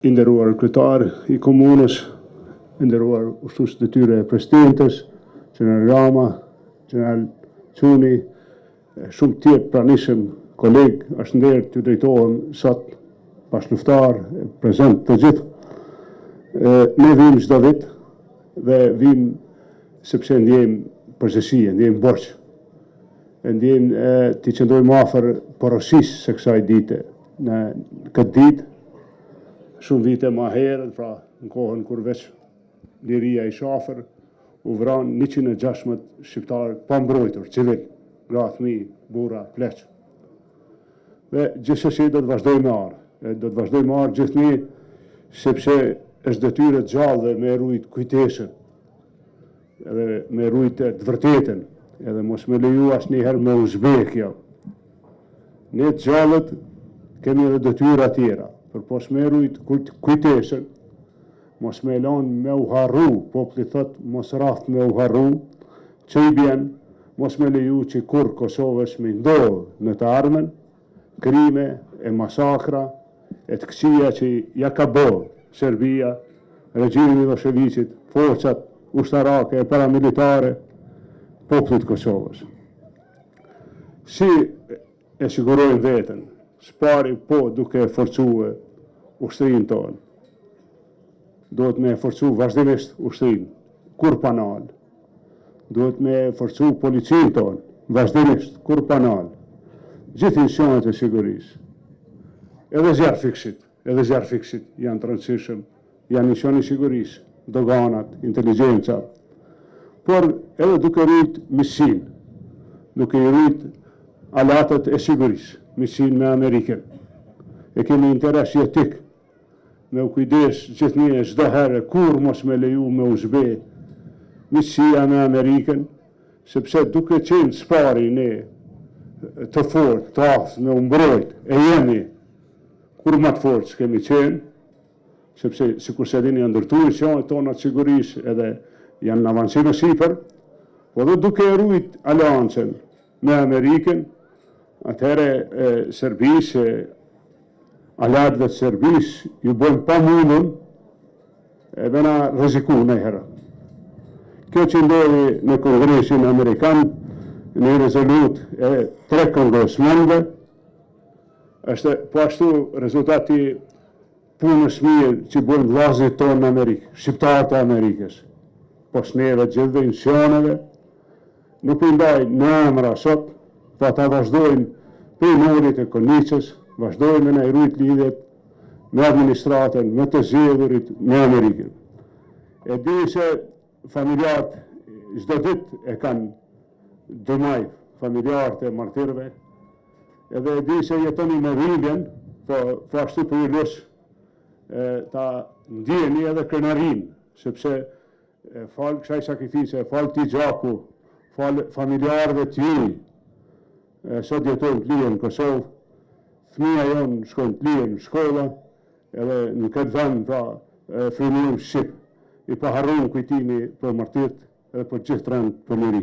I nderuar kryetar I komunës, I nderuar ushtues detyre e presidentes, General Rama, General Çuni, shumë tjerë pranishëm, kolegë, është nderë t'ju drejtohem sot bashkëluftar, prezant të gjithë. Ne vim çdo vit dhe vim sepse ndjejmë përgjegjësi, ndjejmë borx. Ndjejmë t'i qëndrojmë afër porosisë së kësaj dite. Në këtë ditë, shumë vite ma herët, pra në kohën kur veç liria I afër, u vranë 116 shqiptarë pa mbrojtur, civil, gra, fëmijë, burra, pleq. Dhe gjithsesi do të vazhdojmë me arë. Do të vazhdojmë me arë gjithnjë, sepse është detyrë gjallë me rujt kujtesën, edhe me rujt të vërtetën, edhe mos me leju asnjëherë me uzbekja. Ne të gjallët kemi edhe detyra tjera. Për pos me rujt kujtesën, mos me lanë me u harru, populli thot mos rath me u harru, që I bjen, mos me leju që kur Kosovës me ndodhë në të ardhmen, krime e masakra, e të këqia që ja ka bërë Serbia, regjimi Miloševićit, forcat ushtarake e paramilitare, popullit Kosovës. Si e sigurojnë veten? Spari po duke forcue ushtrinë tonë. Duhet me forcu vazhdimisht ushtrinë, kur panal. Duhet me forcu policinë tonë, vazhdimisht, kur panal. Gjithë institucionet e sigurisë. Edhe zjarë fiksit janë të rëndësishëm, janë institucionet e sigurisë, doganat, inteligjenca. Por edhe duke rrit misin, duke I rrit alatët e sigurisë. Misin me Amerikën. E kemi interes jetik me u kujdes gjithnjë çdo herë kur mos me leju me u zbe misia me Amerikën, sepse duke qenë spari ne të fort, të aftë me u mbrojt, e jemi kur më të fort s'kemi qenë, sepse sikur se dini janë ndërtuar institucionet tona të sigurisë edhe janë në avancim në sipër, po dhe duke rujt aleancën me Amerikën, atëherë Serbisë, alatëve të Serbisë, ju bojnë pa mundën, edhe na rreziku në herë. Kjo që ndodhi në Kongresin Amerikan, në rezolut e 3 kongresmenve, është po ashtu rezultati punës mirë që bojnë vllazërit tonë në Amerikë, shqiptarët e Amerikës, posneve gjithëve institucioneve, nuk I ndajnë në emra sot, po ata vazhdojnë për morit e konicës, vazhdojnë me rujt lidhet me administratën, me të zgjedhurit, me Amerikën. E di se familjarët çdo ditë e kanë dëmaj familjarët e martirëve, edhe e di se jetoni me rridhjen, po ashtu për I lës ta ndjeni edhe krenarin, sepse falë kësaj sakrifice, falë ti gjaku, falë familjarëve t'juj, sot jetojnë të lijen në Kosovë, fëmija jonë shkojnë të lijen në shkolla, edhe në këtë vend pra frymërim shqip, I paharrojnë kujtimi për martirt edhe për gjithë rend për miri.